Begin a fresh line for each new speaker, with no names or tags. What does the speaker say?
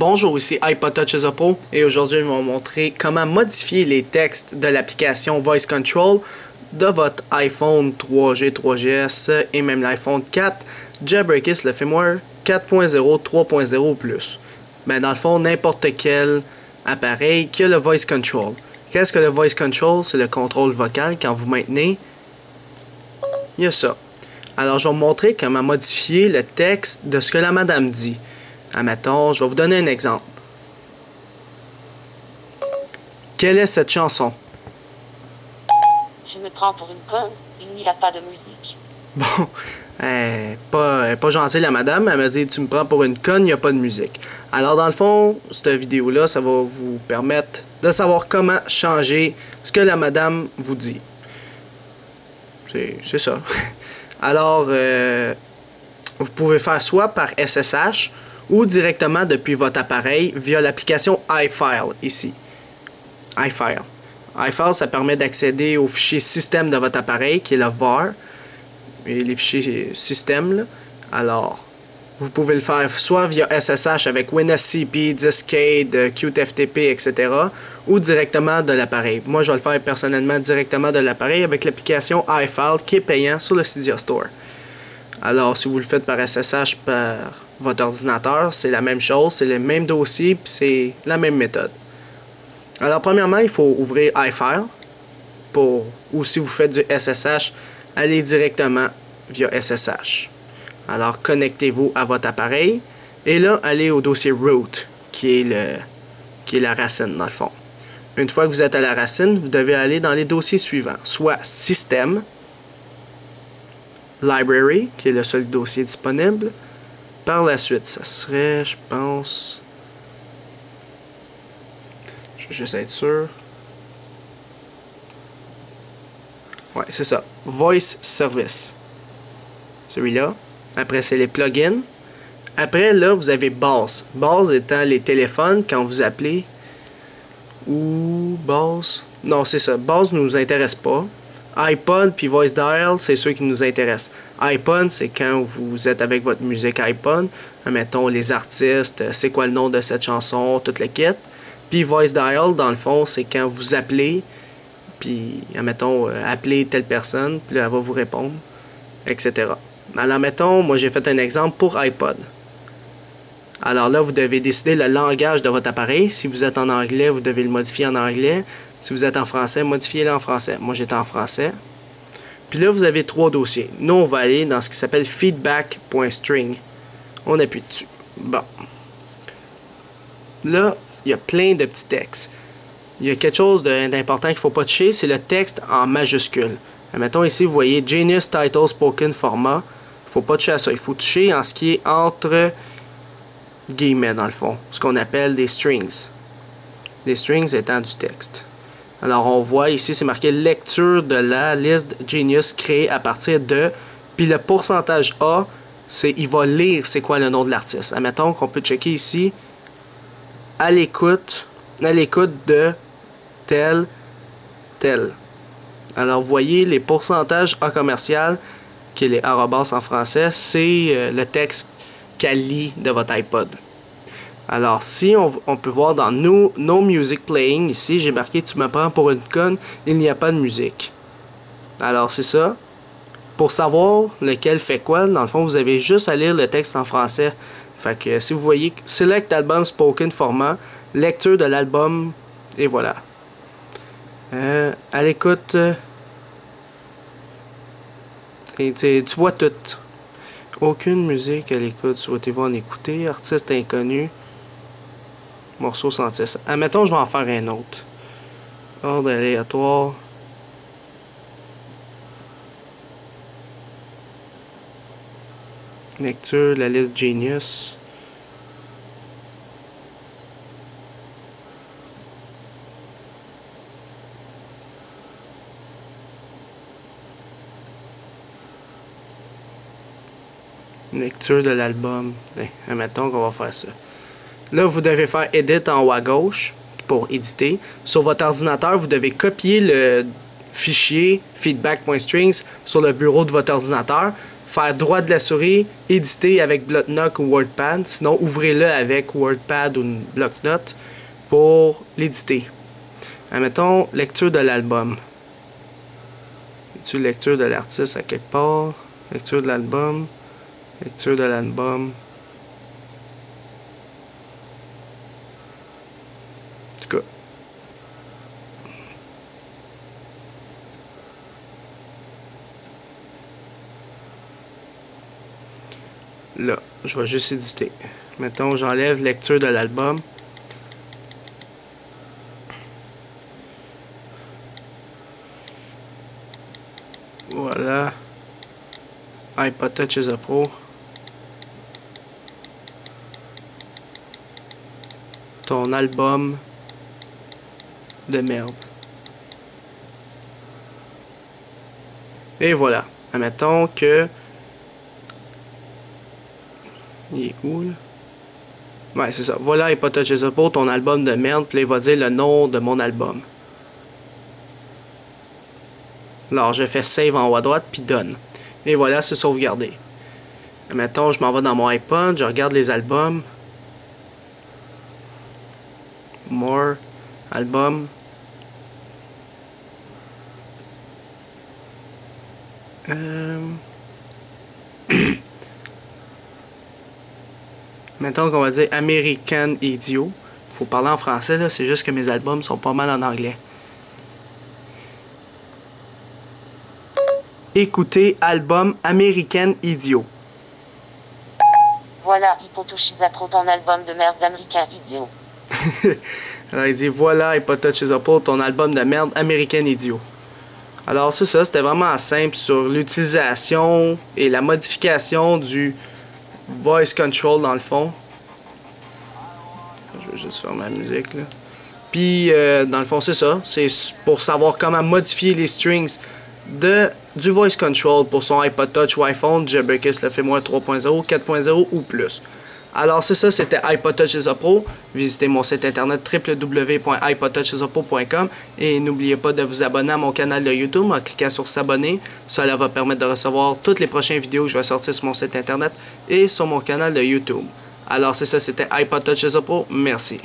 Bonjour, ici iPod Touch as a Pro et aujourd'hui je vais vous montrer comment modifier les textes de l'application Voice Control de votre iPhone 3G, 3GS et même l'iPhone 4 Jailbreakist le firmware 4.0, 3.0 ou plus. Ben, dans le fond, n'importe quel appareil qui a le Voice Control. Qu'est-ce que le Voice Control? C'est le contrôle vocal quand vous maintenez. Il y a ça. Alors, je vais vous montrer comment modifier le texte de ce que la madame dit. Admettons, je vais vous donner un exemple. Quelle est cette chanson?
Tu me prends pour une conne, il n'y a pas de musique.
Bon, elle est pas gentille la madame, elle m'a dit tu me prends pour une conne, il n'y a pas de musique. Alors dans le fond, cette vidéo-là, ça va vous permettre de savoir comment changer ce que la madame vous dit. C'est ça. Alors, vous pouvez faire soit par SSH ou directement depuis votre appareil via l'application iFile ici. iFile. iFile, ça permet d'accéder aux fichiers système de votre appareil, qui est le VAR, et les fichiers système. Là. Alors, vous pouvez le faire soit via SSH avec WinSCP, Diskade, QTFTP, etc. ou directement de l'appareil. Moi, je vais le faire personnellement directement de l'appareil avec l'application iFile qui est payant sur le Cydia Store. Alors, si vous le faites par SSH par votre ordinateur, c'est la même chose, c'est le même dossier, puis c'est la même méthode. Alors, premièrement, il faut ouvrir iFile, ou si vous faites du SSH, allez directement via SSH. Alors, connectez-vous à votre appareil, et là, allez au dossier root, qui est la racine, dans le fond. Une fois que vous êtes à la racine, vous devez aller dans les dossiers suivants, soit Système, Library, qui est le seul dossier disponible. Par la suite, ça serait, je pense... Je vais juste être sûr. Ouais, c'est ça. Voice Service. Celui-là. Après, c'est les plugins. Après, là, vous avez Buzz. Buzz étant les téléphones quand vous appelez. Ou Buzz. Non, c'est ça. Buzz ne nous intéresse pas. iPod puis Voice Dial, c'est ceux qui nous intéressent. iPod, c'est quand vous êtes avec votre musique iPod. Mettons les artistes, c'est quoi le nom de cette chanson, toute la quête. Puis Voice Dial, dans le fond, c'est quand vous appelez, puis, admettons, appelez telle personne, puis là, elle va vous répondre, etc. Alors, mettons, moi, j'ai fait un exemple pour iPod. Alors là, vous devez décider le langage de votre appareil. Si vous êtes en anglais, vous devez le modifier en anglais. Si vous êtes en français, modifiez-le en français. Moi, j'étais en français. Puis là, vous avez 3 dossiers. Nous, on va aller dans ce qui s'appelle feedback.string. On appuie dessus. Bon. Là, il y a plein de petits textes. Il y a quelque chose d'important qu'il ne faut pas toucher, c'est le texte en majuscule. Mettons ici, vous voyez Genius Title Spoken Format. Il ne faut pas toucher à ça. Il faut toucher en ce qui est entre guillemets, dans le fond. Ce qu'on appelle des strings. Des strings étant du texte. Alors, on voit ici, c'est marqué lecture de la liste Genius créée à partir de. Puis le pourcentage A, c'est il va lire c'est quoi le nom de l'artiste. Admettons qu'on peut checker ici à l'écoute de tel. Alors, vous voyez les pourcentages A commercial, qui est les arrobas en français, c'est le texte qu'elle lit de votre iPod. Alors, si on peut voir dans No Music Playing, ici, j'ai marqué « Tu me prends pour une conne, il n'y a pas de musique ». Alors, c'est ça. Pour savoir lequel fait quoi, dans le fond, vous avez juste à lire le texte en français. Fait que, si vous voyez « Select Album Spoken Format », lecture de l'album, et voilà. À l'écoute, tu vois tout. Aucune musique à l'écoute, souhaitez-vous en écouter, artiste inconnu. Morceau 106. Admettons, je vais en faire un autre. Ordre aléatoire. Lecture, la liste Genius. Lecture de l'album. Admettons qu'on va faire ça. Là, vous devez faire Edit en haut à gauche pour éditer. Sur votre ordinateur, vous devez copier le fichier feedback.strings sur le bureau de votre ordinateur. faire droit de la souris, éditer avec Bloc-Notes ou WordPad. Sinon, ouvrez-le avec WordPad ou Bloc-Notes pour l'éditer. Admettons, lecture de l'album. Lecture de l'artiste à quelque part. Lecture de l'album. Lecture de l'album. En tout cas. Là, je vais juste éditer. Mettons, j'enlève lecture de l'album. Voilà. iPod Touch is a Pro. Ton album de merde. Et voilà. Admettons que... Il est où, là? Ouais, c'est ça. Voilà, iPod Touch is a Pro, ton album de merde. Puis là, il va dire le nom de mon album. Alors, je fais save en haut à droite, puis done. Et voilà, c'est sauvegardé. Mettons, je m'en vais dans mon iPod, je regarde les albums. More, album. Mettons qu'on va dire American Idiot. Faut parler en français, là, c'est juste que mes albums sont pas mal en anglais. Écoutez album American Idiot.
Voilà, iPod Touch is a Pro, ton album de merde d'Americain Idiot.
Alors il dit voilà, iPod Touch is a Pro, ton album de merde American Idiot. Alors c'est ça, c'était vraiment simple sur l'utilisation et la modification du voice control dans le fond. Je vais juste faire ma musique là. Puis dans le fond c'est ça, c'est pour savoir comment modifier les strings du voice control pour son iPod Touch ou iPhone, Jabbercus le firmware 3.0, 4.0 ou plus. Alors c'est ça, c'était iPod Touch is a Pro. Visitez mon site internet www.ipodtouchisapro.com et n'oubliez pas de vous abonner à mon canal de YouTube en cliquant sur s'abonner. Cela va permettre de recevoir toutes les prochaines vidéos que je vais sortir sur mon site internet et sur mon canal de YouTube. Alors c'est ça, c'était iPod Touch is a Pro. Merci.